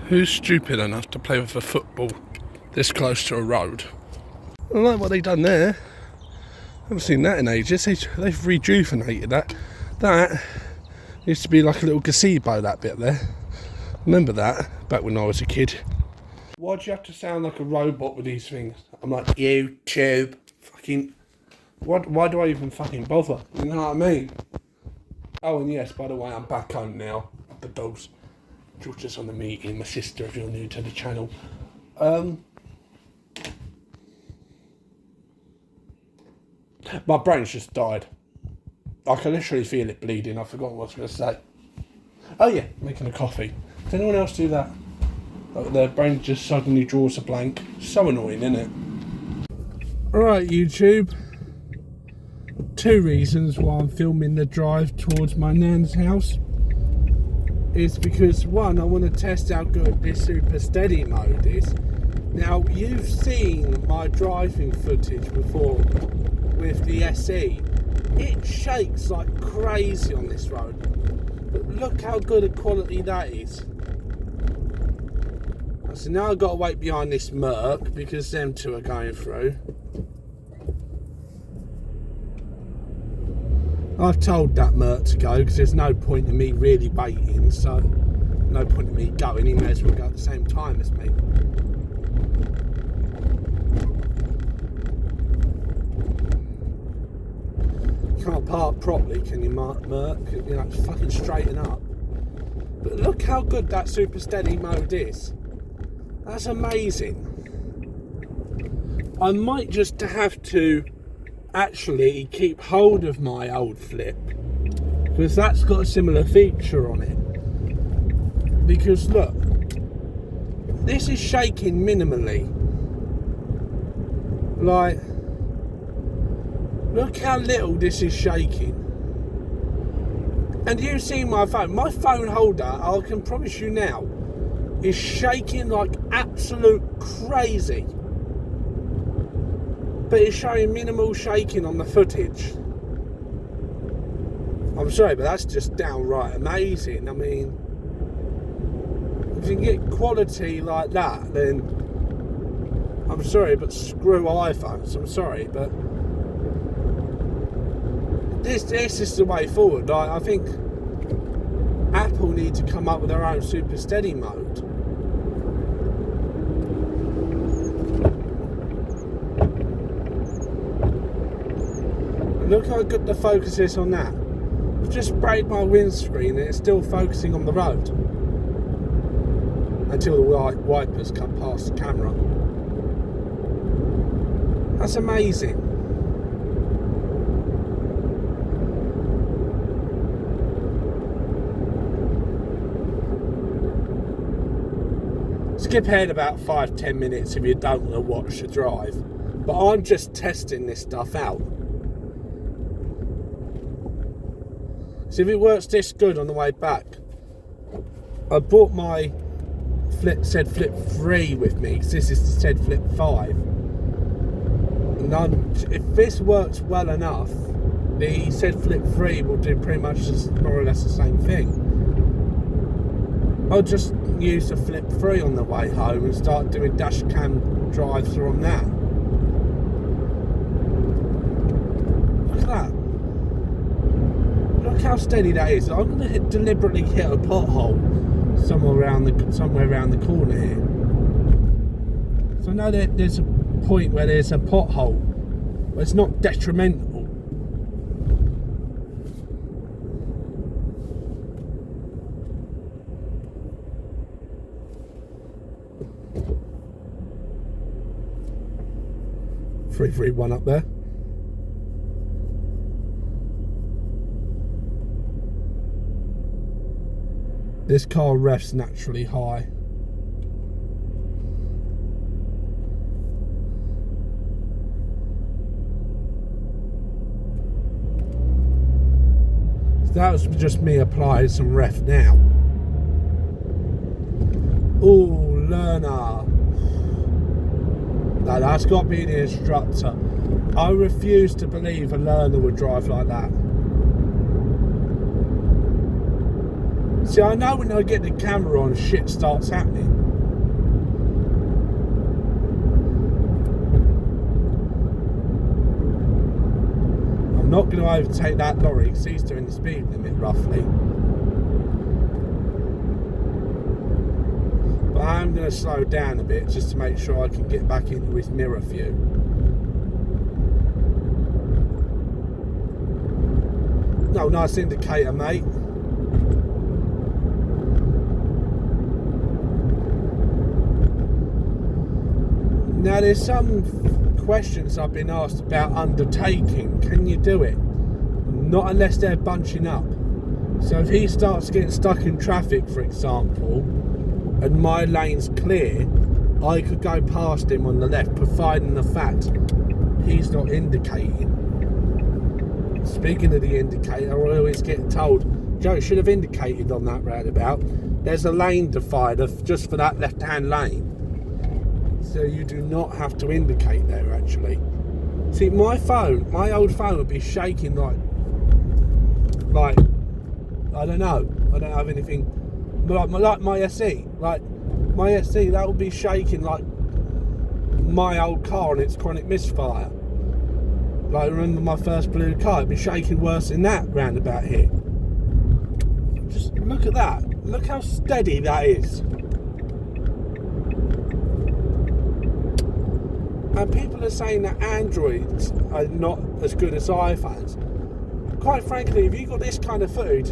Who's stupid enough to play with a football this close to a road? I like what they've done there. I haven't seen that in ages. They've rejuvenated that. That used to be like a little gazebo, that bit there. Remember that, back when I was a kid. Why'd you have to sound like a robot with these things? I'm like, YouTube. Fucking... Why do I even fucking bother? You know what I mean? Oh, and yes, by the way, I'm back home now. The dogs. Georgia's on the meeting. My sister, if you're new to the channel. My brain's just died. I can literally feel it bleeding. I forgot what I was going to say. Oh yeah, making a coffee. Does anyone else do that? Like their brain just suddenly draws a blank. So annoying, isn't it? Alright, YouTube. 2 reasons why I'm filming the drive towards my nan's house. Is because, one, I want to test how good this super steady mode is. Now, you've seen my driving footage before with the SE. It shakes like crazy on this road. But look how good a quality that is. So now I've got to wait behind this Merc because them two are going through. I've told that Merc to go because there's no point in me really waiting, so no point in me going. He may as well go at the same time as me. You can't park properly, can you, Merc? You know, it's fucking straighten up. But look how good that super steady mode is. That's amazing. I might just have to actually keep hold of my old Flip because that's got a similar feature on it. Because look, this is shaking minimally. Like, look how little this is shaking. And you see my phone holder, I can promise you now, is shaking like absolute crazy. But it's showing minimal shaking on the footage. I'm sorry, but that's just downright amazing. I mean, if you can get quality like that, then I'm sorry, but screw iPhones. I'm sorry, but this is the way forward. I think Apple need to come up with their own super steady mode. Look how good the focus is on that. I've just sprayed my windscreen and it's still focusing on the road. Until the wipers come past the camera. That's amazing. Skip ahead about 5-10 minutes if you don't want to watch the drive. But I'm just testing this stuff out. So if it works this good on the way back, I brought my Flip 3 with me because this is the Flip 5. And if this works well enough, the Flip 3 will do pretty much more or less the same thing. I'll just use the Flip 3 on the way home and start doing dash cam drives on that. Look at that. Look how steady that is. I'm going to deliberately hit a pothole somewhere around the corner here. So I know that there's a point where there's a pothole, but it's not detrimental. .331 up there. This car revs naturally high. So that was just me applying some ref now. Oh, learner. No, that's got to be the instructor. I refuse to believe a learner would drive like that. See, I know when I get the camera on, shit starts happening. going to overtake that lorry because he's doing the speed limit roughly. But I'm going to slow down a bit just to make sure I can get back into his mirror view. No, nice indicator, mate. Now there's some questions I've been asked about undertaking. Can you do it? Not unless they're bunching up. So if he starts getting stuck in traffic, for example, and my lane's clear, I could go past him on the left, providing the fact he's not indicating. Speaking of the indicator, I always get told, Joe should have indicated on that roundabout. There's a lane divider just for that left-hand lane. So you do not have to indicate there, actually. See, my old phone would be shaking like, I don't know. I don't have anything, like my SE. Like, my SE, that would be shaking like my old car and its chronic misfire. Like, remember my first blue car, it'd be shaking worse than that roundabout here. Just look at that. Look how steady that is. And people are saying that Androids are not as good as iPhones. Quite frankly, if you've got this kind of footage,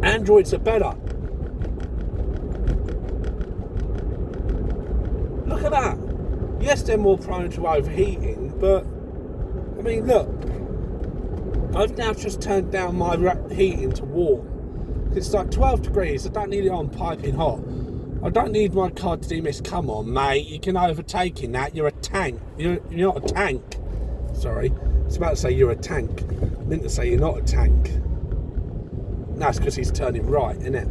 Androids are better. Look at that. Yes, they're more prone to overheating, but I mean, look, I've now just turned down my heating to warm. It's like 12 degrees, I don't need it on piping hot. I don't need my car to demist. Come on, mate, you can overtake in that. You're a tank. You're not a tank. Sorry, I was about to say you're a tank. I meant to say you're not a tank. No, it's because he's turning right, isn't it?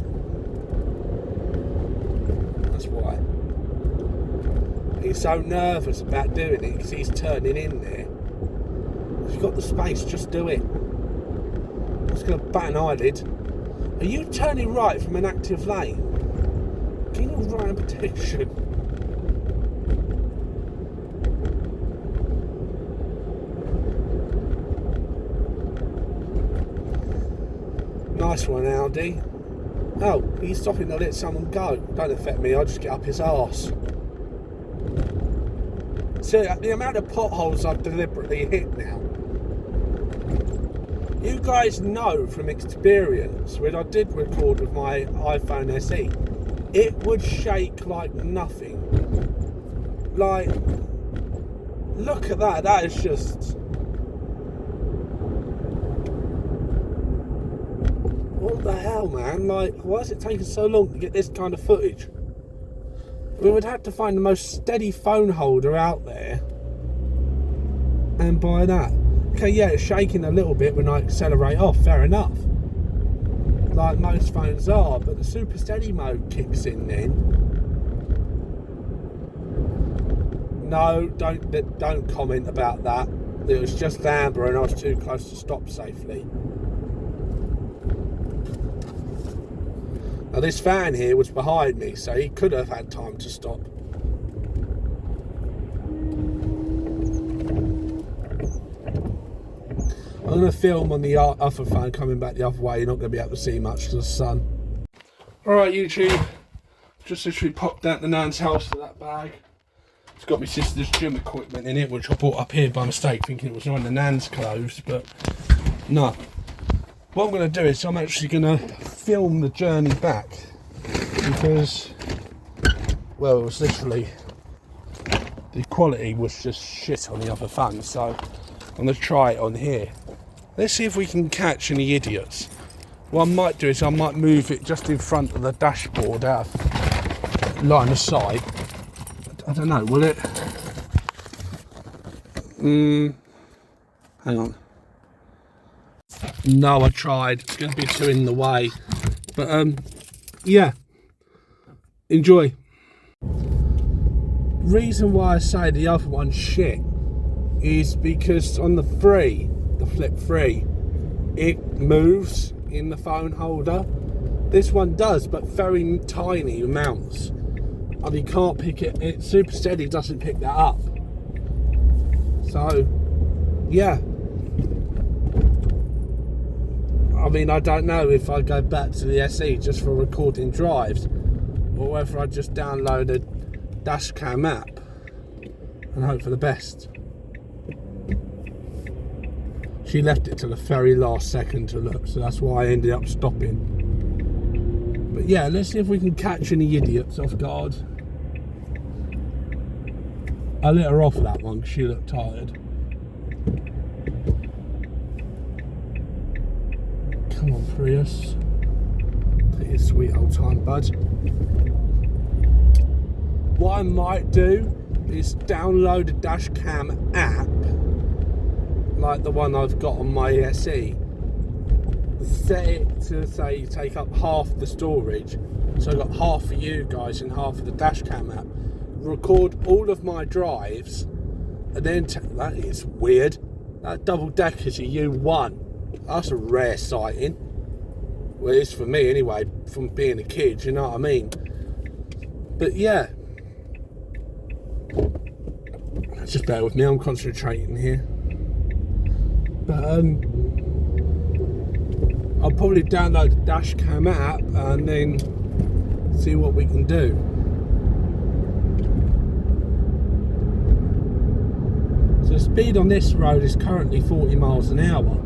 That's why. He's so nervous about doing it because he's turning in there. If you've got the space, just do it. I'm just going to bat an eyelid. Are you turning right from an active lane? King of Ryan protection. Nice one, Audi. Oh, he's stopping to let someone go. Don't affect me, I'll just get up his arse. See, the amount of potholes I've deliberately hit now. You guys know from experience, when I did record with my iPhone SE, it would shake like nothing. Like, look at that, that is just... What the hell, man? Like, why is it taking so long to get this kind of footage? We would have to find the most steady phone holder out there and buy that. Okay, yeah, it's shaking a little bit when I accelerate off, fair enough. Like most phones are, but the super steady mode kicks in then. No, don't comment about that. It was just amber and I was too close to stop safely. Now this fan here was behind me, so he could have had time to stop. I'm going to film on the other phone coming back the other way. You're not going to be able to see much of the sun. Alright YouTube, just literally popped out the Nan's house to that bag. It's got my sister's gym equipment in it, which I brought up here by mistake thinking it was one of the Nan's clothes, but no. What I'm going to do is I'm actually going to film the journey back because, well, it was literally, the quality was just shit on the other phone, so I'm going to try it on here. Let's see if we can catch any idiots. What I might do is I might move it just in front of the dashboard out of line of sight. I don't know, will it? Hang on. No, I tried. It's going to be too in the way. But, yeah. Enjoy. Reason why I say the other one's shit is because on the Flip 3, it moves in the phone holder. This one does, but very tiny amounts. And you can't pick it. It's super steady, doesn't pick that up. So, yeah. I mean, I don't know if I go back to the SE just for recording drives, or whether I just download a Dashcam app and hope for the best. She left it to the very last second to look, so that's why I ended up stopping. But yeah, let's see if we can catch any idiots off guard. I let her off that one because she looked tired. Come on, Prius. Take your sweet old time, bud. What I might do is download a Dashcam app, like the one I've got on my SE. Set it to say take up half the storage, so I've got half for you guys and half for the Dashcam app. Record all of my drives, and then that is weird. That double deck is a U1. That's a rare sighting. Well, it is for me anyway, from being a kid, you know what I mean? But yeah, just bear with me, I'm concentrating here. But I'll probably download the Dashcam app and then see what we can do. So the speed on this road is currently 40 miles an hour.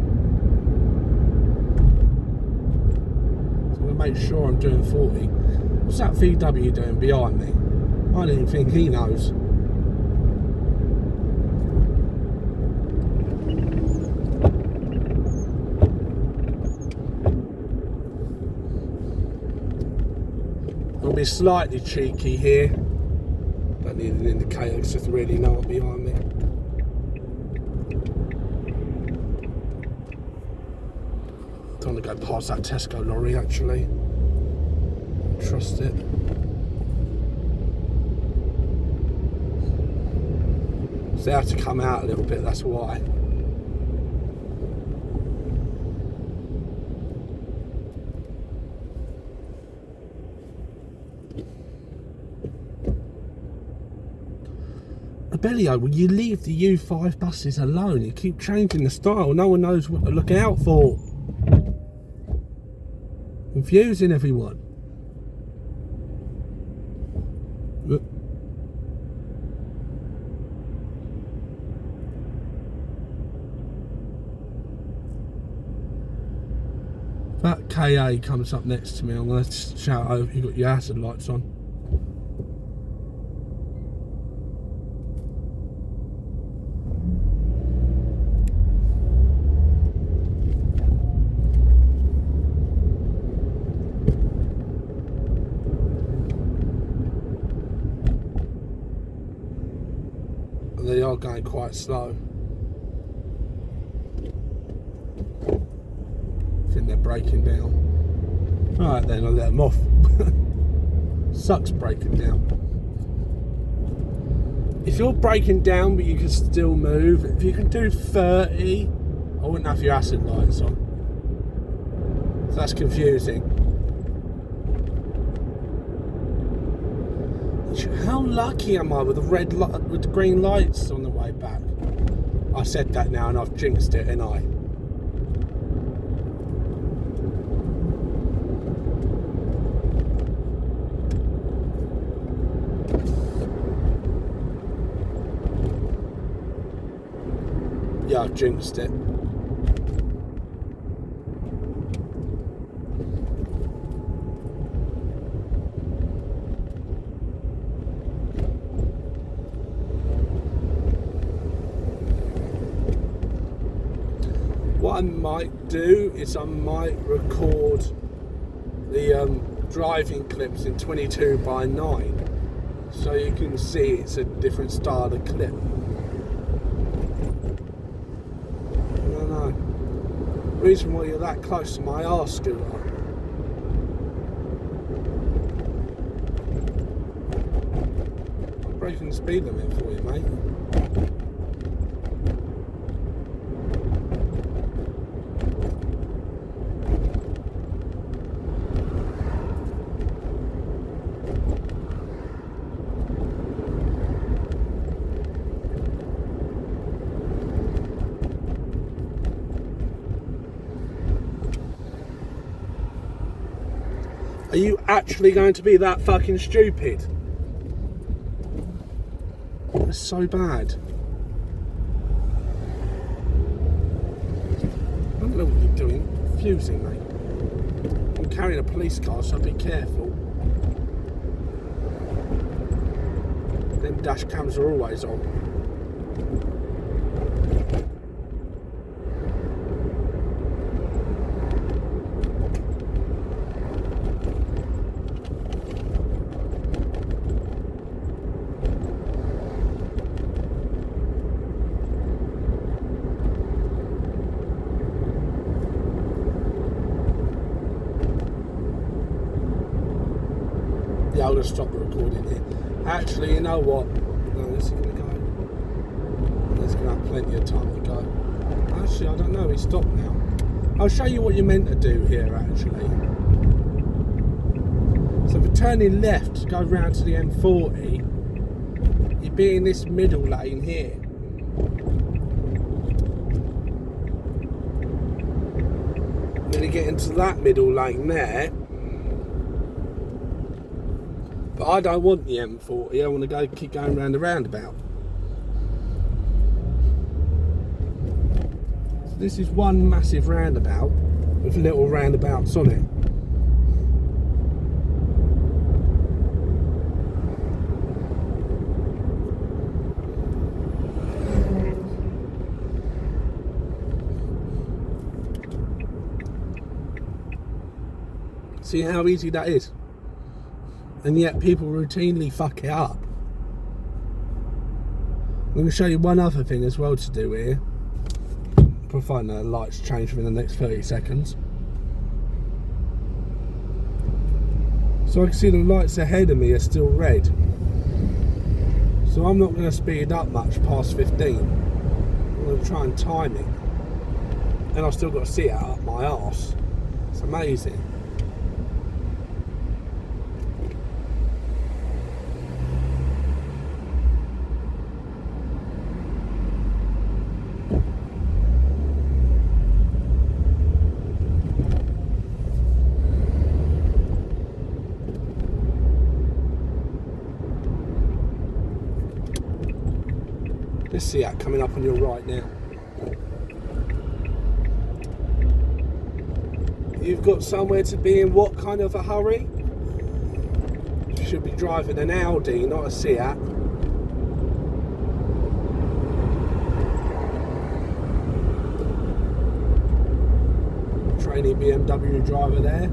So I'm going to make sure I'm doing 40. What's that VW doing behind me? I don't even think he knows. I'll be slightly cheeky here. Don't need an indicator because there's really no one behind me. Don't want to go past that Tesco lorry actually. Trust it. So they have to come out a little bit, that's why. Abellio, will you leave the U5 buses alone? You keep changing the style, no one knows what to look out for. Confusing everyone. Look. That KA comes up next to me, I'm going to shout over, you got your hazard lights on. They are going quite slow. I think they're breaking down. Alright then, I'll let them off. Sucks breaking down. If you're breaking down but you can still move, if you can do 30, I wouldn't have your acid lights on. So that's confusing. How lucky am I with the green lights on the way back? I said that now and I've jinxed it, ain't I? Yeah, I've jinxed it. What I might do is I might record the driving clips in 22:9 so you can see it's a different style of clip. I don't know. Reason why you're that close to my R scooter. I'm breaking the speed limit for you, mate. Are you actually going to be that fucking stupid? That's so bad. I don't know what you're doing. Confusing, mate. I'm carrying a police car, so be careful. Them dash cams are always on. Yeah, I'm going to stop the recording here. Actually, you know what? No, this is going to go. There's going to have plenty of time to go. Actually, I don't know. He stopped now. I'll show you what you're meant to do here, actually. So for turning left to go round to the M40, you'd be in this middle lane here. Then you get into that middle lane there. But I don't want the M40, I want to keep going round the roundabout. So this is one massive roundabout with little roundabouts on it. See how easy that is? And yet people routinely fuck it up. I'm going to show you one other thing as well to do here. Providing the lights change within the next 30 seconds. So I can see the lights ahead of me are still red. So I'm not going to speed up much past 15. I'm going to try and time it. And I've still got to see it up my arse. It's amazing. Let's see that coming up on your right now. You've got somewhere to be in what kind of a hurry? You should be driving an Audi, not a Seat. Trainee BMW driver there.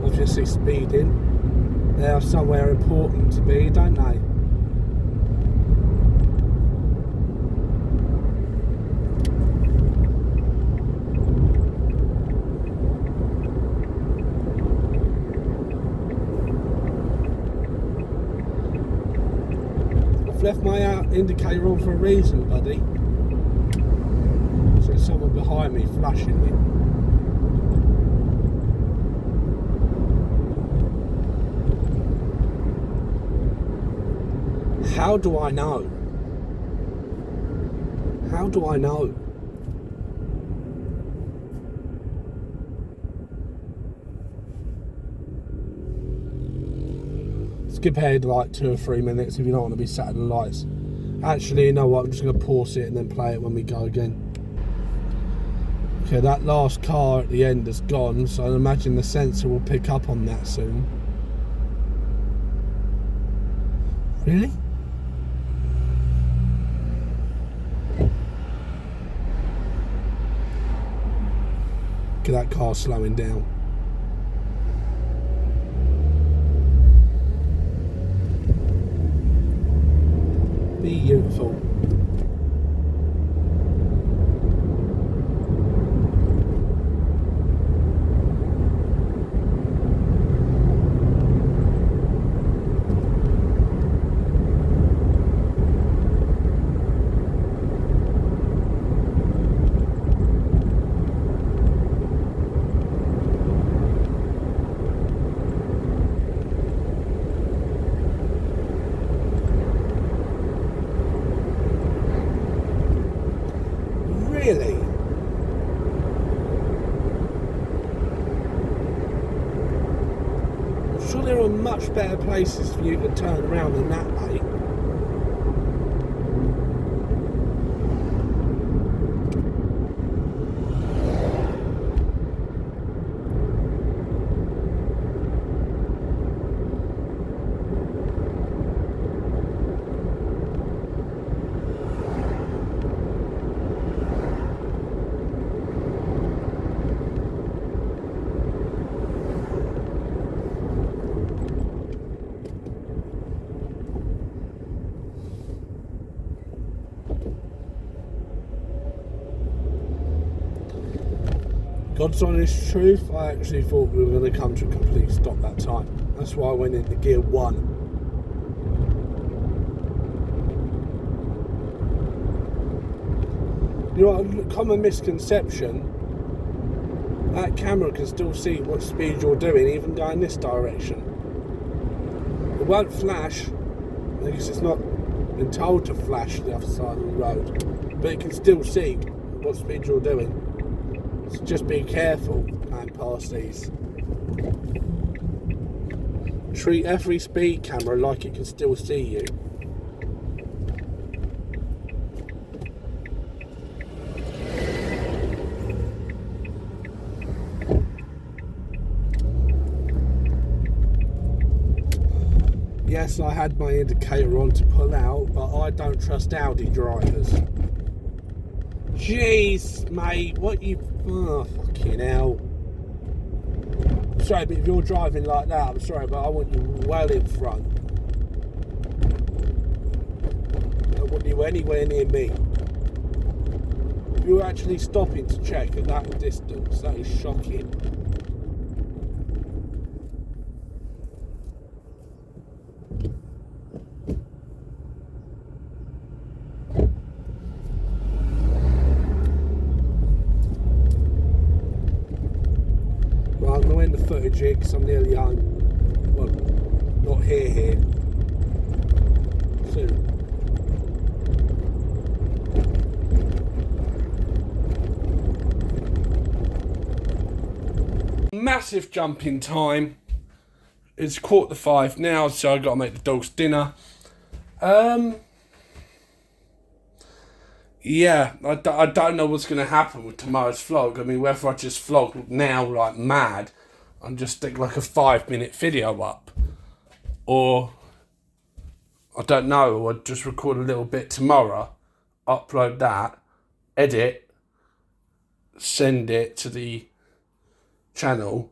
Obviously speeding. They are somewhere important to be, don't they? Left my indicator on for a reason, buddy. So there's someone behind me flashing me. How do I know? How do I know? Skip ahead like 2 or 3 minutes if you don't want to be sat in the lights. Actually, you know what? I'm just going to pause it and then play it when we go again. Okay, that last car at the end is gone, so I imagine the sensor will pick up on that soon. Really? Okay, that car's slowing down. Beautiful. places for you to turn around than that, mate. God's honest truth, I actually thought we were going to come to a complete stop that time. That's why I went into gear 1. You know what, common misconception, that camera can still see what speed you're doing, even going this direction. It won't flash, because it's not been told to flash the other side of the road, but it can still see what speed you're doing. So just be careful going past these. Treat every speed camera like it can still see you. Yes, I had my indicator on to pull out, but I don't trust Audi drivers. Jeez, mate, what you... Oh, fucking hell. Sorry, but if you're driving like that, I'm sorry, but I want you well in front. I don't want you anywhere near me. If you're actually stopping to check at that distance, that is shocking. I'm going to end the footage here because I'm nearly home. Well, not here. Soon. Massive jump in time. It's 4:45 now, so I've got to make the dogs dinner. Yeah, I don't know what's going to happen with tomorrow's vlog. I mean, whether I just vlog now like mad and just stick like a 5-minute video up, or I don't know, or I'd just record a little bit tomorrow, upload that, edit, send it to the channel.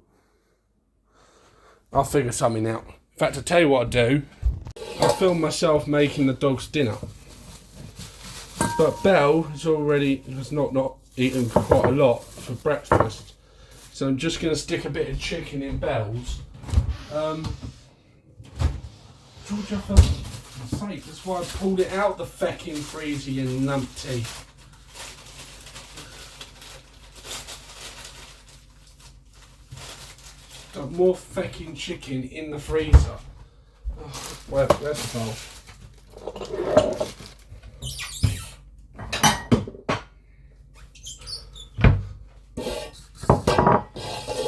I'll figure something out. In fact, I'll tell you what I'll do. I'll film myself making the dogs dinner. But Belle has not eaten quite a lot for breakfast, so I'm just going to stick a bit of chicken in Belle's. Georgia, for fuck's sake, that's why I pulled it out the fecking freezer, you numpty. Got more fecking chicken in the freezer. Oh, well, that's the bowl.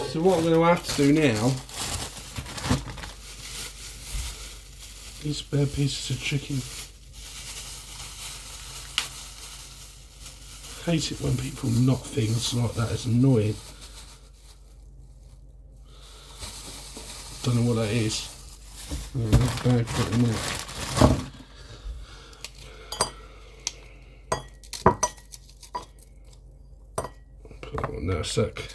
So what I'm going to have to do now, these spare pieces of chicken. I hate it when people knock things like that, it's annoying. Don't know what that is. Oh, that's bad for it, isn't it? Put that one there a sec.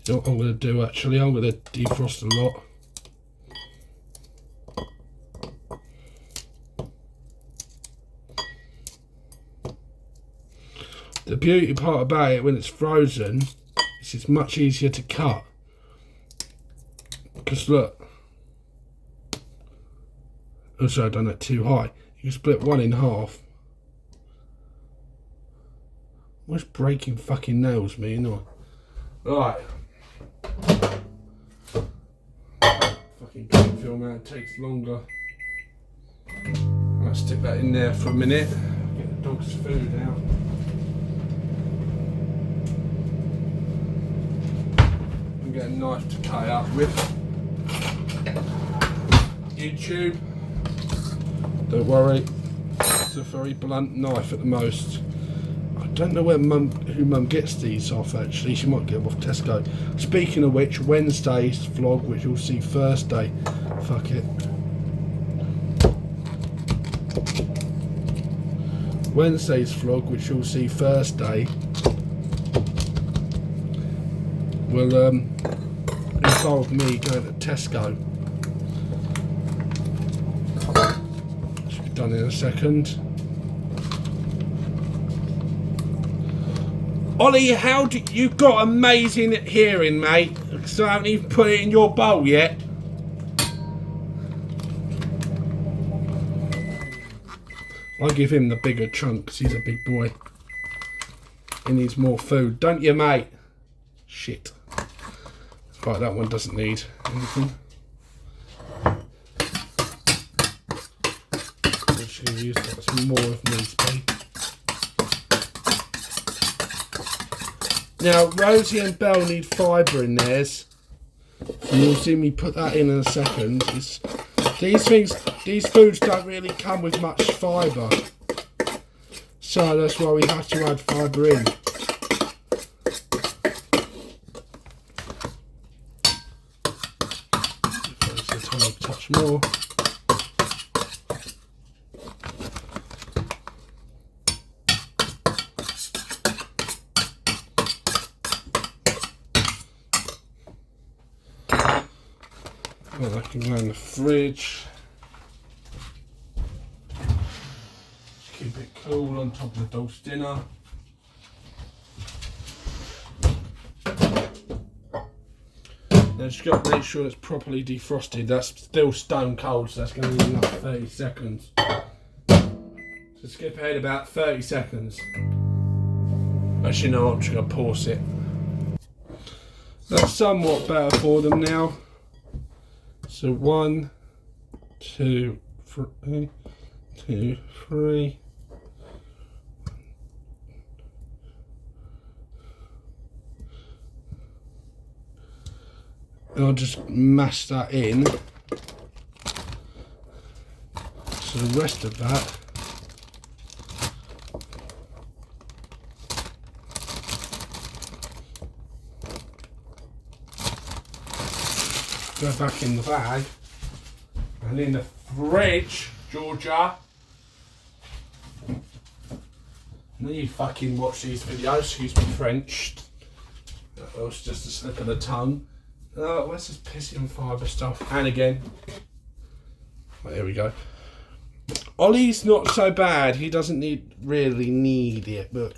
You know what I'm going to do actually? I'm going to defrost a lot. The beauty part about it when it's frozen is it's much easier to cut. Because look. Oh, sorry, I've done that too high. You can split one in half. What's breaking fucking nails, me, you know? Right. Fucking film out takes longer. I'll stick that in there for a minute. Get the dog's food out. And get a knife to cut up with. YouTube. Don't worry. It's a very blunt knife at the most. I don't know who Mum gets these off actually. She might get them off Tesco. Speaking of which, Wednesday's vlog, which you'll see Thursday. Fuck it. Wednesday's vlog, which you'll see Thursday, will involve me going to Tesco. Should be done in a second. Ollie, how do you got amazing hearing, mate? Because I haven't even put it in your bowl yet. I give him the bigger chunk because he's a big boy. He needs more food, don't you, mate? Shit. Right, that one doesn't need anything. I'm just going to use that some more of needs be. Now, Rosie and Belle need fibre in theirs. And you'll see me put that in a second. These foods don't really come with much fibre. So that's why we have to add fibre in. Just a tiny touch more. Well, I can go in the fridge. Keep it cool on top of the dog's dinner. Now just got to make sure it's properly defrosted. That's still stone cold, so that's going to need another 30 seconds. So skip ahead about 30 seconds. Actually, no, I'm just going to pause it. That's somewhat better for them now. So 1, 2, 3, 2, 3. And I'll just mash that in. So the rest of that go back in the bag and in the fridge, Georgia. And then you fucking watch these videos, excuse me French. That was just a slip of the tongue. Oh, where's this pissy and fibre stuff? And again. Well, there we go. Ollie's not so bad. He doesn't really need it, but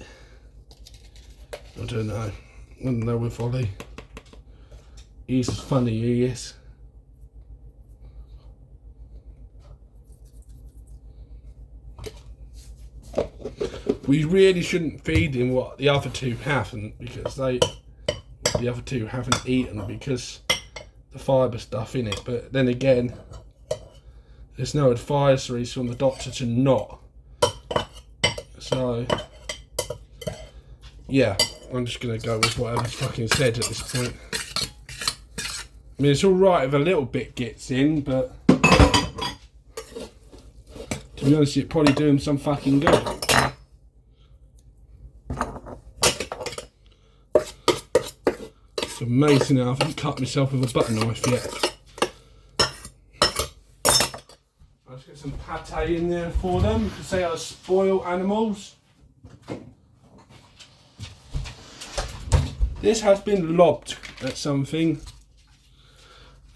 I don't know. I don't know with Ollie. He's funny, he is. We really shouldn't feed him what the other two haven't, because the other two haven't eaten because the fibre stuff in it. But then again, there's no advisories from the doctor to not. So yeah, I'm just gonna go with whatever's fucking said at this point. I mean, it's alright if a little bit gets in, but to be honest, it'd probably do him some fucking good. It's amazing how I haven't cut myself with a butter knife yet. I'll just get some pate in there for them because they are spoiled animals. This has been lobbed at something.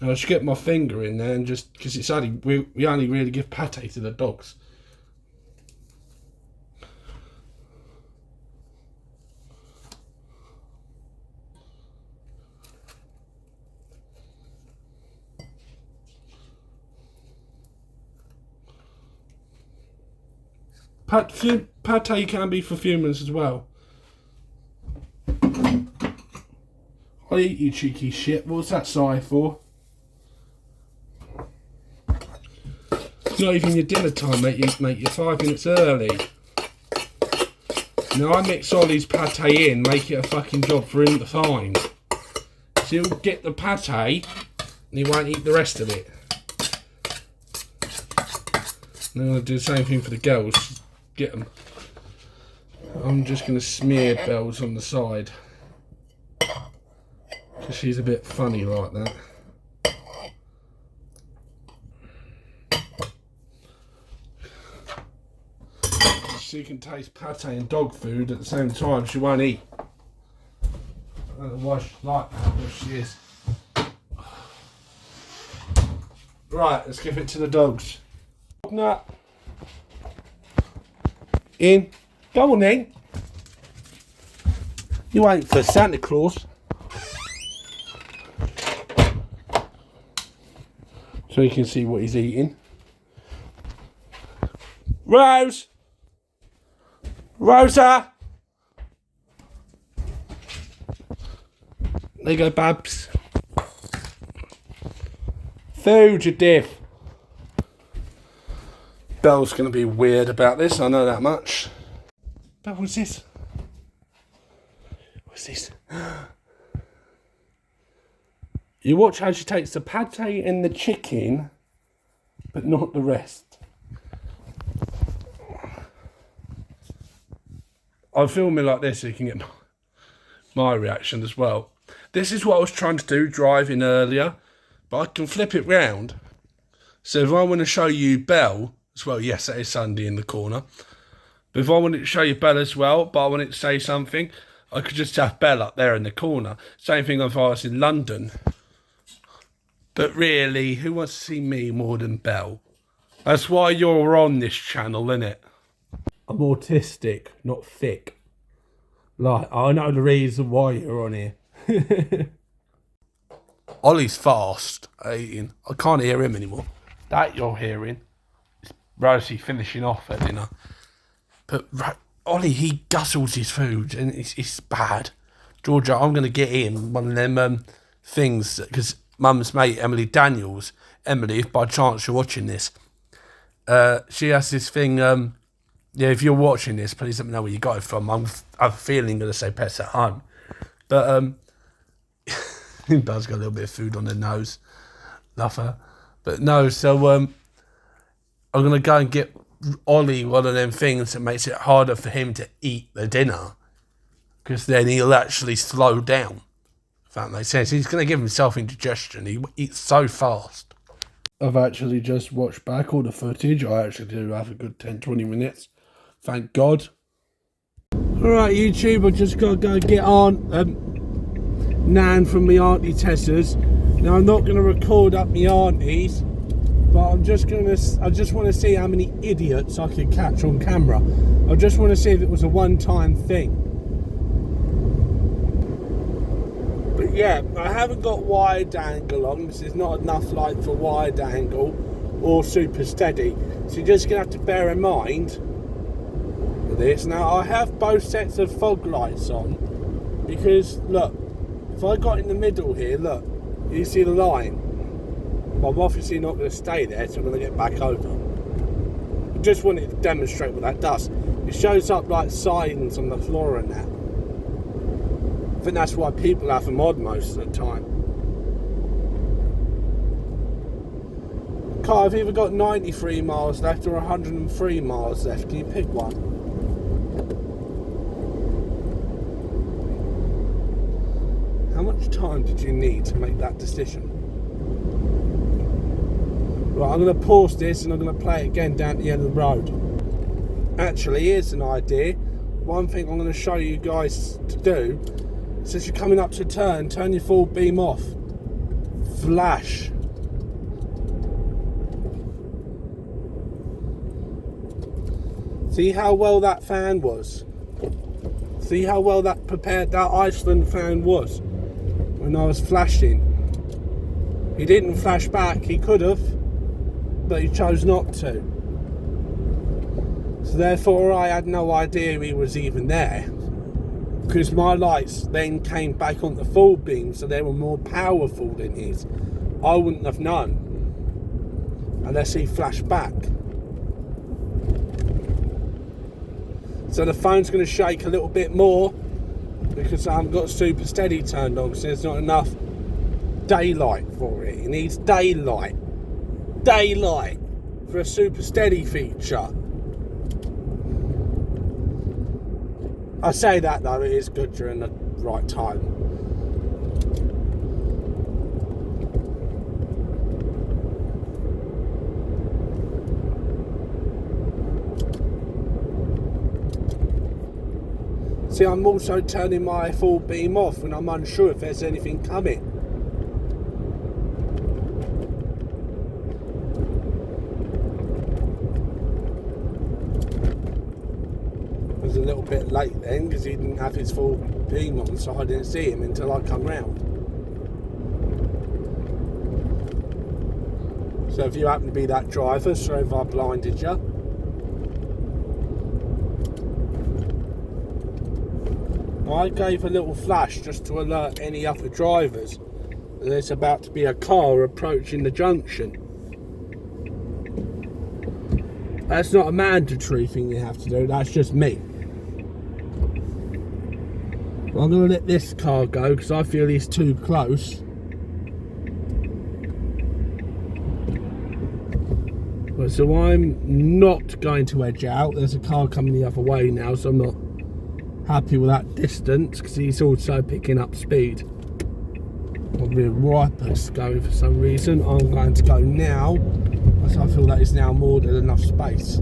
I'll just get my finger in there and just, because it's only, we only really give pate to the dogs. Pate can be for humans as well. I'll eat you cheeky shit. What's that sigh for? not even your dinner time, mate. You're 5 minutes early. Now I mix Ollie's pate in, make it a fucking job for him to find. So he'll get the pate and he won't eat the rest of it. And I'm going to do the same thing for the girls. Get them. I'm just going to smear Bells on the side. Because she's a bit funny like that. She can taste pate and dog food at the same time. She won't eat. I don't know why she's like that, but she is. Right, let's give it to the dogs. Nut. In. Go on then. You ain't for Santa Claus. So you can see what he's eating. Rose! Rosa! There you go, Babs. Food, you diff. Belle's going to be weird about this, I know that much. Belle, what's this? What's this? You watch how she takes the pate and the chicken, but not the rest. I'll film it like this so you can get my reaction as well. This is what I was trying to do driving earlier, but I can flip it round. So if I want to show you Belle as well, yes, that is Sunday in the corner. But if I wanted to show you Belle as well, but I wanted to say something, I could just have Belle up there in the corner. Same thing if I was in London. But really, who wants to see me more than Belle? That's why you're on this channel, innit? I'm autistic, not thick. Like, I know the reason why you're on here. Ollie's fast eating. I can't hear him anymore. That you're hearing is Rosie finishing off at dinner. But Ollie, he guzzles his food and it's bad. Georgia, I'm going to get in one of them things, because Mum's mate, Emily Daniels, Emily, if by chance you're watching this, she has this thing, yeah, if you're watching this, please let me know where you got it from. I'm feeling going to say Pets at Home. But Buzz got a little bit of food on their nose. Love her. But no, so I'm going to go and get Ollie one of them things that makes it harder for him to eat the dinner. Because then he'll actually slow down. If that makes sense. He's going to give himself indigestion. He eats so fast. I've actually just watched back all the footage. I actually do have a good 10-20 minutes. Thank God. Alright, YouTube, I've just got to go get on Nan from my Auntie Tessa's. Now, I'm not going to record up my aunties, but I just want to see how many idiots I could catch on camera. I just want to see if it was a one-time thing. But yeah, I haven't got wide angle on. This is not enough light for wide angle or super steady. So you're just going to have to bear in mind with this. Now, I have both sets of fog lights on because, look, if I got in the middle here, look, you see the line. But I'm obviously not going to stay there, so I'm going to get back over. I just wanted to demonstrate what that does. It shows up like signs on the floor and that. I think that's why people have them on most of the time. Car, I've either got 93 miles left or 103 miles left. Can you pick one? How much time did you need to make that decision? Right, I'm going to pause this and I'm going to play it again down at the end of the road. Actually, here's an idea. One thing I'm going to show you guys to do. Since you're coming up to a turn, turn your full beam off. Flash. See how well that fan was? See how well that Iceland fan was when I was flashing? He didn't flash back, he could have, but he chose not to. So therefore I had no idea he was even there. Because my lights then came back on the full beam, so they were more powerful than his. I wouldn't have known. unless he flashed back. So the phone's going to shake a little bit more because I haven't got super steady turned on because there's not enough daylight for it. It needs daylight for a super steady feature. I say that though, it is good during the right time. See, I'm also turning my full beam off when I'm unsure if there's anything coming. It was a little bit late then because he didn't have his full beam on, so I didn't see him until I come round. So if you happen to be that driver, sorry if I blinded you. I gave a little flash just to alert any other drivers that there's about to be a car approaching the junction. That's not a mandatory thing you have to do, that's just me. Well, I'm going to let this car go because I feel he's too close. Well, so I'm not going to edge out. There's a car coming the other way now, so I'm not happy with that distance because he's also picking up speed. Probably a Riper's going for some reason. I'm going to go now as I feel that is now more than enough space.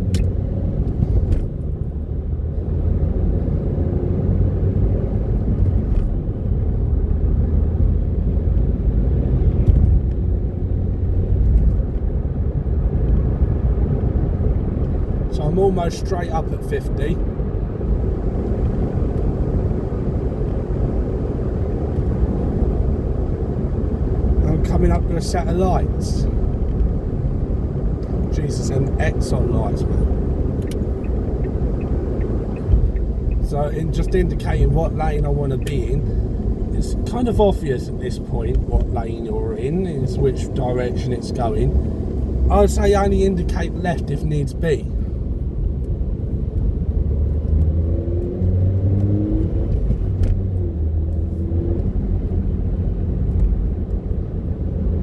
So I'm almost straight up at 50. Coming up with a set of lights. Jesus, and Exxon lights, man. So in just indicating what lane I want to be in, it's kind of obvious at this point what lane you're in, is which direction it's going. I would say only indicate left if needs be.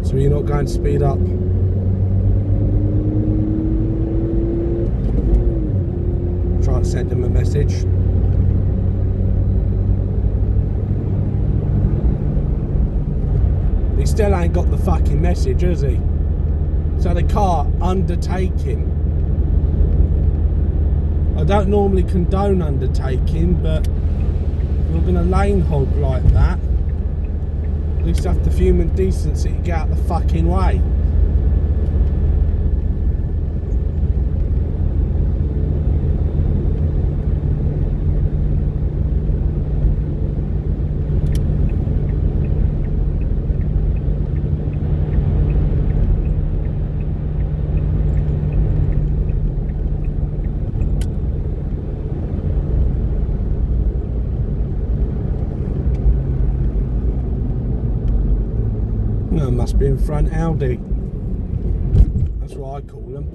So you're not going to speed up. Try and send him a message. He still ain't got the fucking message, has he? So the car undertaking. I don't normally condone undertaking, but if you're going to lane hog like that, at least have the human decency to get out the fucking way. No, must be in front Audi. That's what I call them.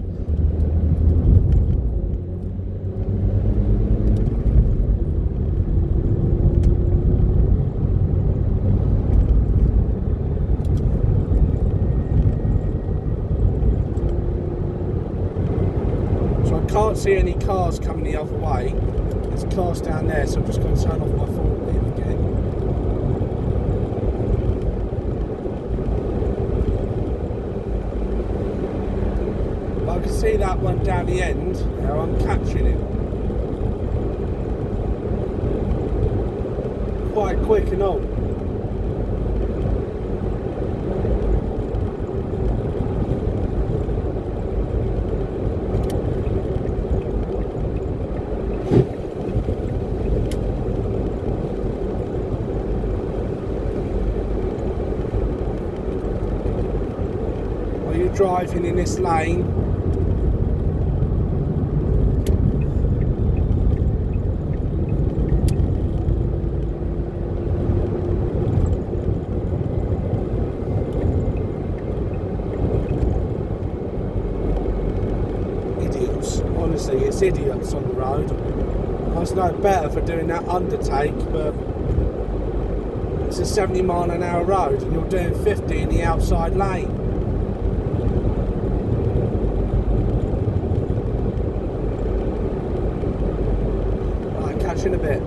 So I can't see any cars coming the other way. There's cars down there, so I'm just going to turn off my forward beam again. I can see that one down the end. Now I'm catching him. Quite quick and all. While you're driving in this lane, less idiots on the road. I was no better for doing that undertake, but it's a 70 mile an hour road and you're doing 50 in the outside lane. Right, catch you in a bit.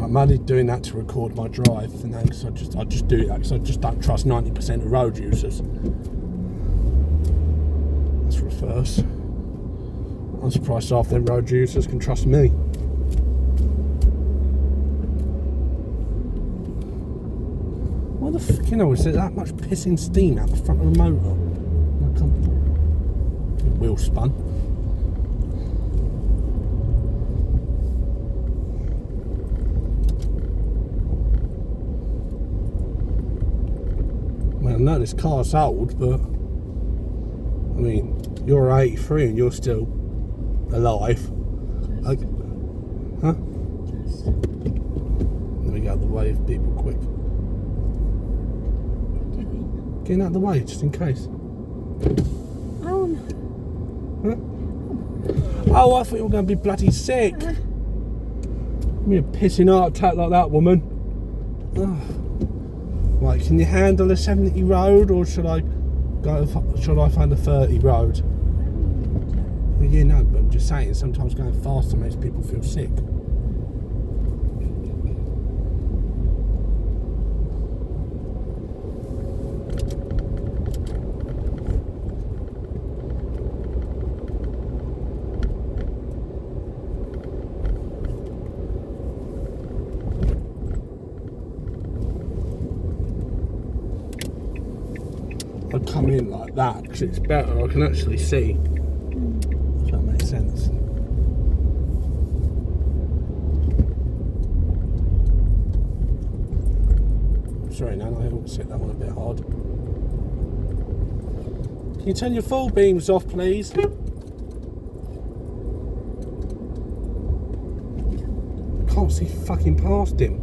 I'm only doing that to record my drive, and then I just do that because I just don't trust 90% of road users. Let's reverse. I'm surprised half them road users can trust me. Why the fuck, is there that much pissing steam out the front of the motor? Wheel spun. Well, I know this car's old, but I mean, you're 83 and you're still alive. Like, huh? Let me get out of the way of people quick. Getting out of the way, just in case. Oh no. Huh? Oh, I thought you were going to be bloody sick. Give me a pissing heart attack like that, woman. Oh. Right, can you handle a 70 road, or should I find a 30 road? Well, yeah, no, but I'm just saying, sometimes going faster makes people feel sick. I come in like that because it's better, I can actually see. If that makes sense. Sorry, Nan, I always hit that one a bit hard. Can you turn your full beams off, please? I can't see fucking past him.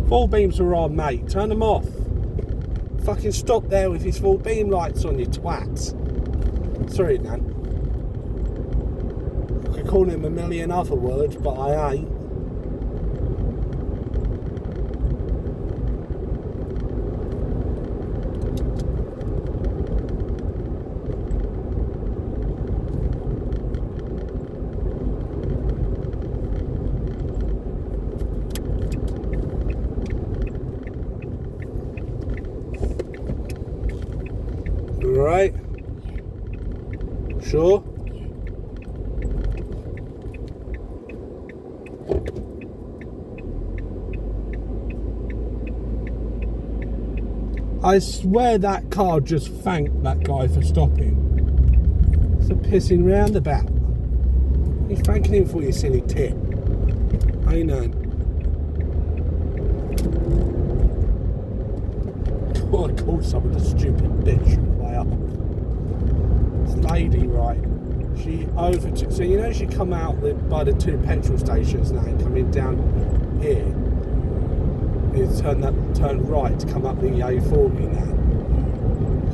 Full beams are on, mate. Turn them off. Fucking stop there with his full beam lights on, you twats. Sorry, Nan. I could call him a million other words, but I ain't. Right? Sure? I swear that car just thanked that guy for stopping. It's a pissing roundabout. You're thanking him for your silly tip. I know. I called someone a stupid bitch on the way up. This lady, right, she overtook, so you know she come out by the two petrol stations now and coming down here. You turn right to come up the A40 now.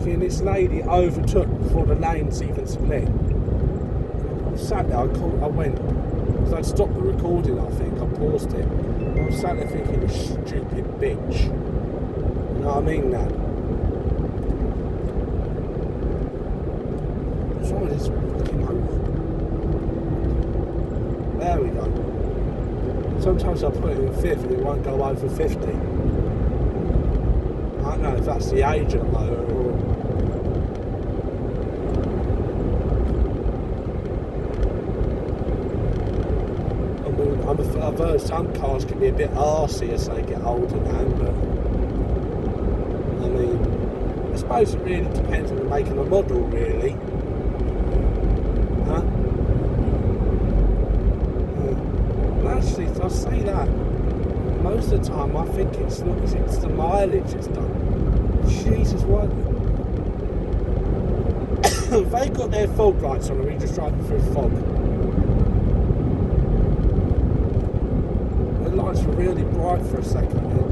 And this lady overtook before the lanes even split. I sat there, I went, because I'd stopped the recording, I think, I paused it. I was sat there thinking, this stupid bitch. You know what I mean, now? What's wrong with this fucking over? There we go. Sometimes I put it in fifth and it won't go over 50. I don't know if that's the age of the motor or... I mean, I've heard some cars can be a bit arsey as they get older now, but... I mean, I suppose it really depends on the make and the model, really. Huh? Actually, I say that, most of the time I think it's not, it's the mileage it's done. Jesus, what? They got their fog lights on and we just driving through fog. The lights were really bright for a second then.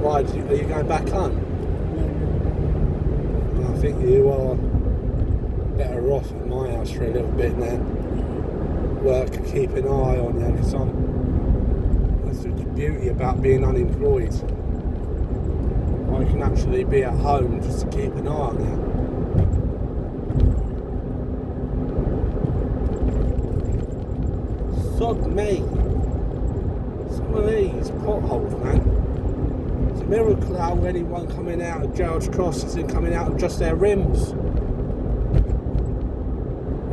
Why? Are you going back home? No, I think you are better off at my house for a little bit now. Work, keep an eye on you, because that's the beauty about being unemployed. I can actually be at home just to keep an eye on you. Sod me. Some of these potholes, man. It's a miracle how anyone coming out of Gerrard's Cross isn't coming out of just their rims.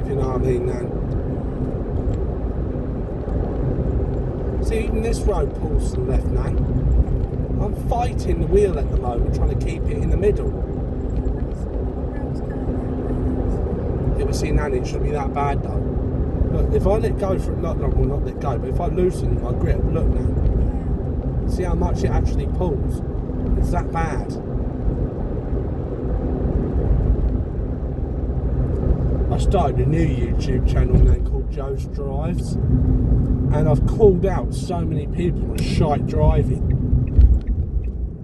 If you know what I mean, man. See, even this road pulls to the left, man. I'm fighting the wheel at the moment, trying to keep it in the middle. Yeah, but see, Nan, it shouldn't be that bad though. Look, if I let go for it, not let go, but if I loosen my grip, look now. See how much it actually pulls? It's that bad. I started a new YouTube channel now called Joe's Drives, and I've called out so many people on shite driving.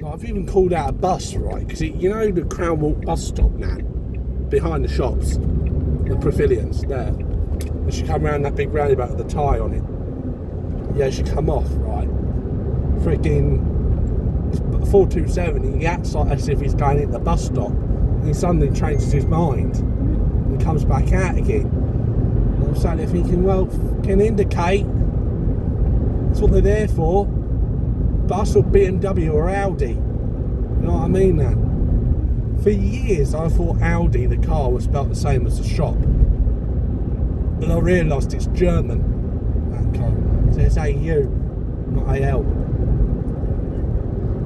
Like, I've even called out a bus, right? Because you know the Crown Walk bus stop now, behind the shops, the pavilions there. And she come around that big roundabout with the tie on it. Yeah, she come off, right? Freaking 427, he acts like as if he's going into the bus stop, and he suddenly changes his mind and comes back out again. And I'm sat there thinking, well, can indicate. That's what they're there for. Bus or BMW or Audi. You know what I mean, man? For years I thought Audi, the car, was spelt the same as the shop. But I realised it's German, that car. So it's AU, not AL.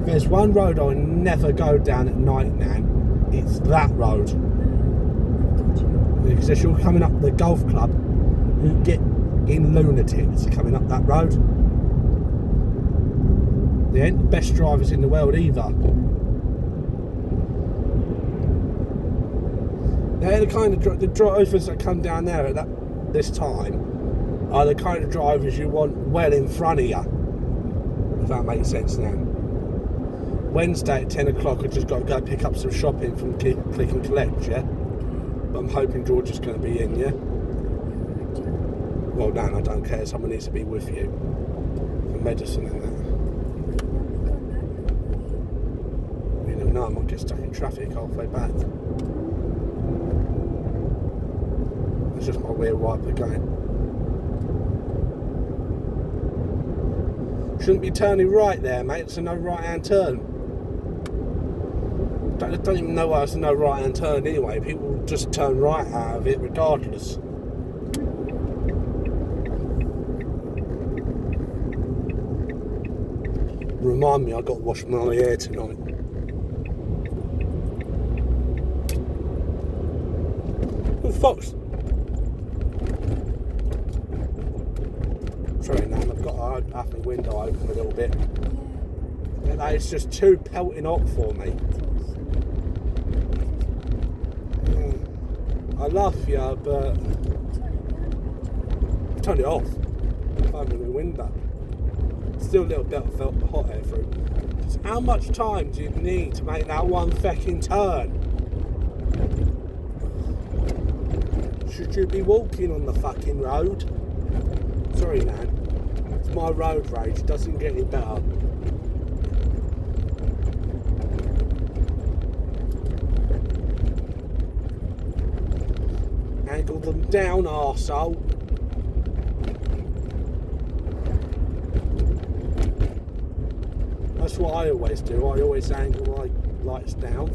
There's one road I never go down at night, Nan. It's that road. Because if you're coming up the golf club, you get in lunatics coming up that road. They ain't the best drivers in the world either. They're the kind of the drivers that come down there at this time are the kind of drivers you want well in front of you. If that makes sense now. Wednesday at 10 o'clock I just got to go pick up some shopping from Click and Collect, yeah? But I'm hoping George is going to be in, yeah? Well, Dan, I don't care. Someone needs to be with you. For medicine and that. You never know, I might get stuck in traffic halfway back. That's just my rear wiper going. Shouldn't be turning right there, mate. It's a no right-hand turn. I don't even know why it's a no right-hand turn anyway. People just turn right out of it regardless. Remind me, I got to wash my hair tonight. Oh, Fox. Sorry, Nan, I've got to have the window open a little bit. Yeah, it's just too pelting hot for me. I love you, but turn it off. I'm opening the window. Still a little bit of hot air through. So how much time do you need to make that one fucking turn? Should you be walking on the fucking road? Sorry, Nan. It's my road rage. It doesn't get any better. Angle them down, arsehole. That's what I always do. I always angle my lights down.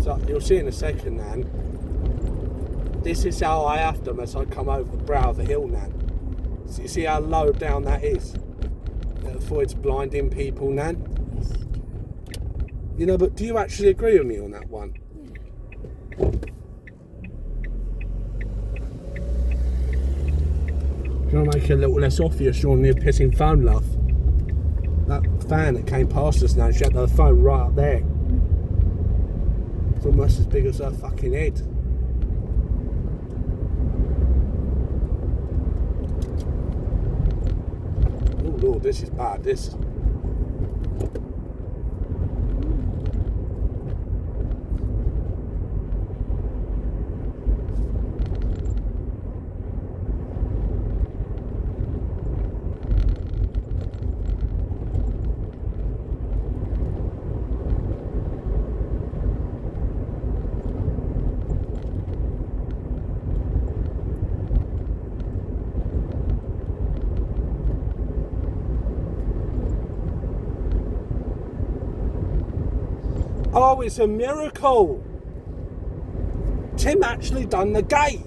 So you'll see in a second, Nan. This is how I have them as I come over the brow of the hill, Nan. So you see how low down that is? That avoids blinding people, Nan. Yes. You know, but do you actually agree with me on that one? Do you want to make it a little less obvious you're on the pissing phone, love? That fan that came past us now, she had her phone right up there. It's almost as big as her fucking head. Oh Lord, this is bad, this. Oh, it's a miracle. Tim actually done the gate.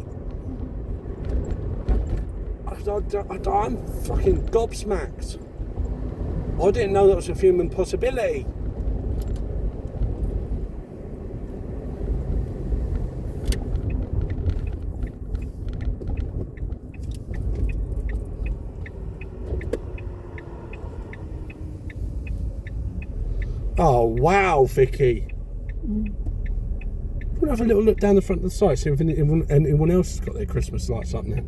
I'm fucking gobsmacked. I didn't know that was a human possibility. Oh, wow, Vicky. We'll have a little look down the front of the site, see if anyone else has got their Christmas lights up now.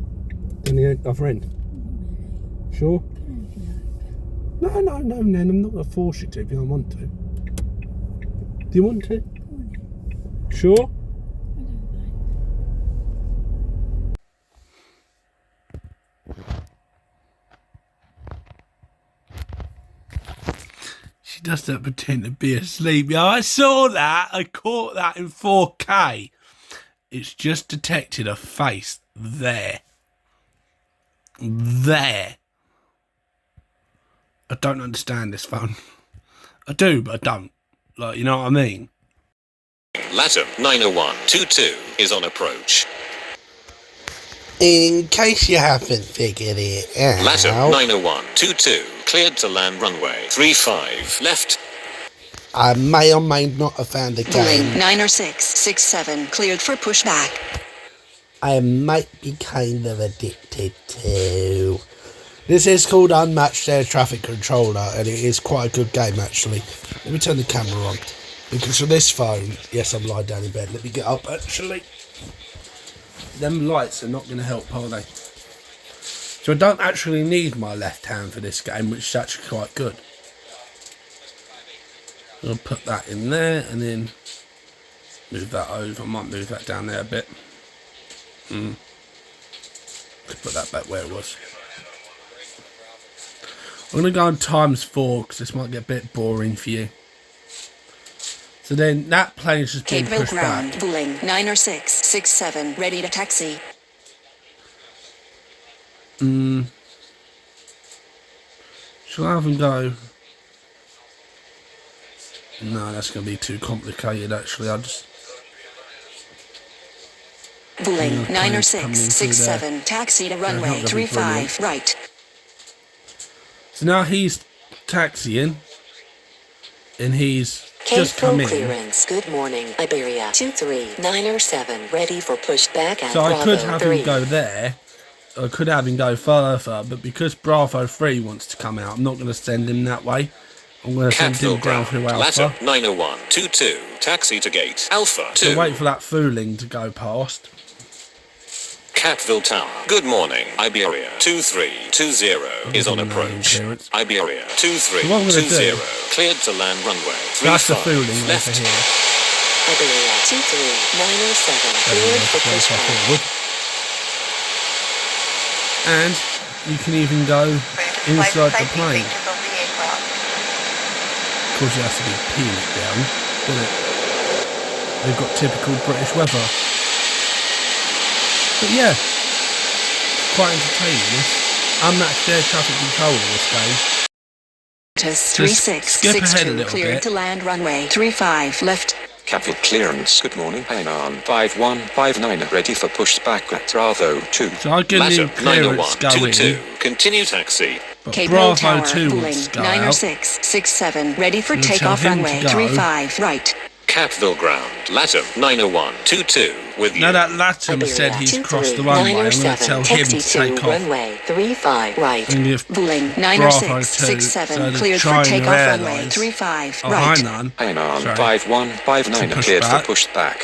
Down the other end. Sure? No, Nan, I'm not going to force you to if you don't want to. Do you want to? Sure? She doesn't pretend to be asleep. Yeah, I saw that. I caught that in 4K. It's just detected a face there. There. I don't understand this phone. I do, but I don't. Like, you know what I mean? Latham 90122 is on approach. In case you haven't figured it out. Latham 90122 cleared to land runway 35 left. I may or may not have found the game. Boeing 90667 cleared for pushback. I might be kind of addicted to. This is called Unmatched Air Traffic Controller, and it is quite a good game actually. Let me turn the camera on. Because for this phone, yes, I'm lying down in bed. Let me get up actually. Them lights are not going to help, are they? So I don't actually need my left hand for this game, which is actually quite good. I'll put that in there and then move that over. I might move that down there a bit. Could put that back where it was. I'm going to go on ×4 because this might get a bit boring for you. So then that plane's just been Capeville pushed ground, back. Boeing 90667 ready to taxi. Shall I have them go? No, that's going to be too complicated actually. I'll just... Boeing Yeah, plane's coming in 90667 taxi to runway not gonna be 35 right. So now he's taxiing. And he's just come in. Clearance. Good morning, Iberia 23907. Ready for pushback at So I Bravo could have 3. him go there. I could have him go further, but because Bravo 3 wants to come out, I'm not going to send him that way. I'm going to send him Capville down ground. through Latham Alpha. 90122 taxi to gate Alpha 2. So wait for that fooling to go past. Capville Tower. Good morning. Iberia 2320 is on Giving them approach. clearance. Iberia So what I'm gonna 2320 do- cleared to land runway That's the 35 fooling over left. here. Iberia 23907. Cleared for Closer pushback. forward. And you can even go inside the plane. Of course, it has to be peeling it down, doesn't it? They've got typical British weather. But yeah, quite entertaining. This unmatched air traffic control in this game. Tis skip ahead a 3662 little cleared bit. to land runway 35 left. Capville clearance. Good morning. Hainan 5159 ready for pushback at Bravo 2. So I give you Latham clearance going, 90122 continue taxi. but Capeville Bravo Tower, 2 wants to Boeing go out. 90667 ready for We'll tell takeoff him to runway go. 35 right. Capville ground. Latham 90122 with you. Now that Latham Iberia said he's crossed the runway, I'm going to 23907. tell him Taxi to to take off. runway 35 right. And give Boeing Bravo 2, 90667 so the cleared for China takeoff runway Airlines. 35 Oh, right. Hainan. Hainan Sorry. 5159 To push cleared back. for pushback.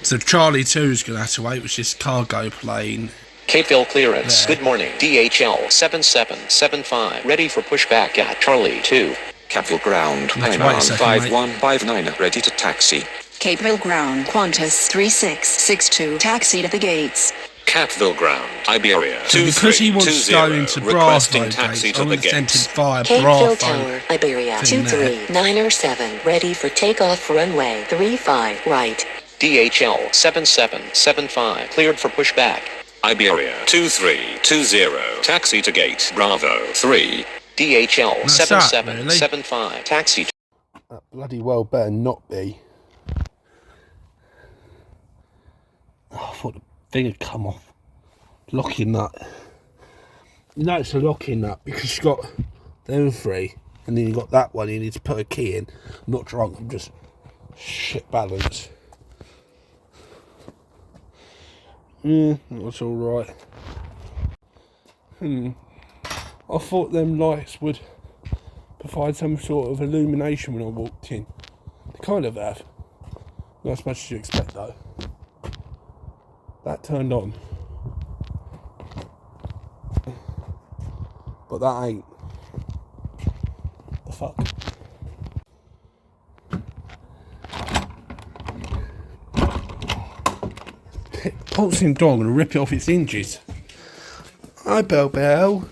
So Charlie 2 is going to have to wait, which is cargo plane. Capeville clearance. There. Good morning. DHL 7775. Ready for pushback at Charlie 2. Capville ground. Let's wait a Hainan second, mate. 5159 ready to taxi. Capeville ground Qantas 3662 taxi to the gates. Capville ground. Iberia So because he wants to go into 2320 Bravo requesting taxi gates, to I'm the going to send him gates. via Capeville Bravo. Tower, Iberia thing there. 23907. Ready for takeoff runway 35 right. DHL 7775. Cleared for pushback. Iberia 2320 taxi to gate Bravo 3. DHL That's that, 7775. Taxi to That bloody well better not be. Oh, I thought the thing had come off. Locking nut. You know it's a locking nut because you've got them three and then you've got that one you need to put a key in. I'm not drunk, I'm just shit balance. That's alright. I thought them lights would provide some sort of illumination when I walked in. They kind of have. Not as much as you expect though. That turned on. But that ain't. The fuck? Pulsing dog, I'm gonna rip it off its hinges. Hi, Bell Bell.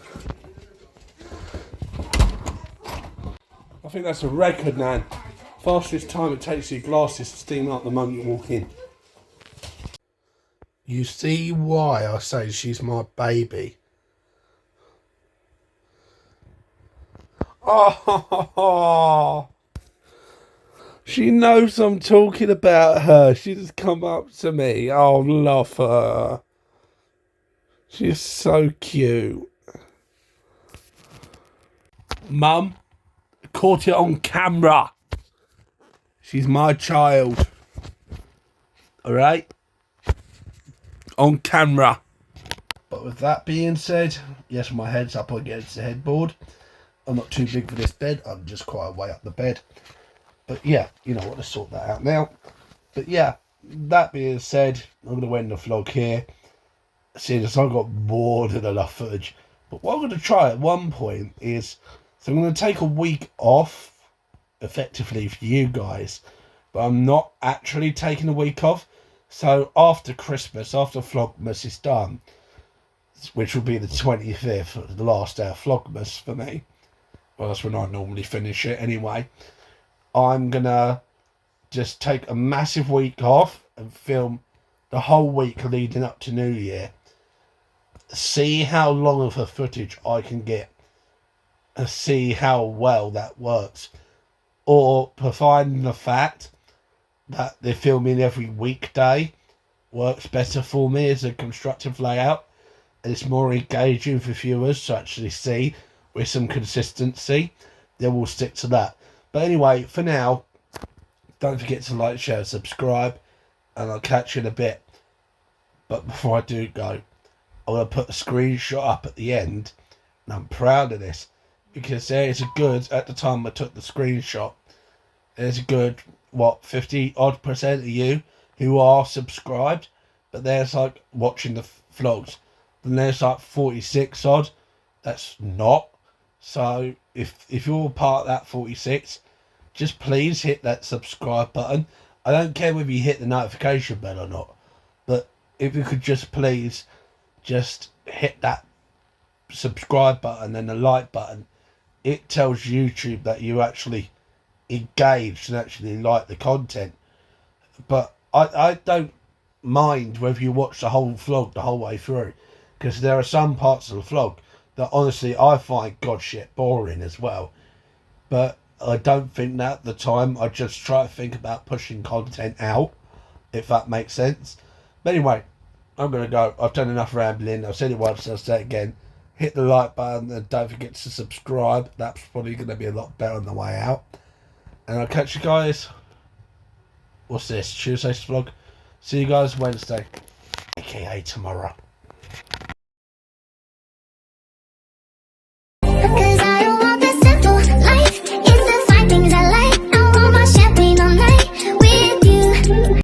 I think that's a record, Nan. Fastest time it takes your glasses to steam up the moment you walk in. You see why I say she's my baby. Oh, she knows I'm talking about her. She's come up to me. Oh, love her. She's so cute. Mum, caught it on camera. She's my child. Alright? On camera. But with that being said, yes, my head's up against the headboard. I'm not too big for this bed. I'm just quite a way up the bed. But yeah, you know what, to sort that out now. But yeah, that being said, I'm going to end the vlog here. Seeing as I've got more than enough footage. But what I'm going to try at one point is, so I'm going to take a week off, effectively for you guys. But I'm not actually taking a week off. So after Christmas, after Vlogmas is done, which will be the 25th, the last day of Vlogmas for me. Well, that's when I normally finish it anyway. I'm going to just take a massive week off and film the whole week leading up to New Year. See how long of a footage I can get. And see how well that works. Or providing the fact that they're filming every weekday works better for me as a constructive layout. And it's more engaging for viewers to actually see with some consistency. Then we'll stick to that. But anyway, for now, don't forget to like, share, subscribe, and I'll catch you in a bit. But before I do go, I'm going to put a screenshot up at the end, and I'm proud of this, because there is a good, at the time I took the screenshot, there's a good, 50-odd% of you who are subscribed, but there's like watching the vlogs, and there's like 46 odd that's not. So if you're part of that 46, just please hit that subscribe button. I don't care whether you hit the notification bell or not, but if you could just please just hit that subscribe button and the like button, it tells YouTube that you actually engaged and actually like the content. But I don't mind whether you watch the whole vlog the whole way through, because there are some parts of the vlog that honestly I find god shit boring as well. But I don't think that at the time. I just try to think about pushing content out, if that makes sense. But anyway, I'm going to go. I've done enough rambling. I've said it once, I'll say it again. Hit the like button and don't forget to subscribe. That's probably going to be a lot better on the way out. And I'll catch you guys. What's this? Tuesday's vlog. See you guys Wednesday, aka tomorrow.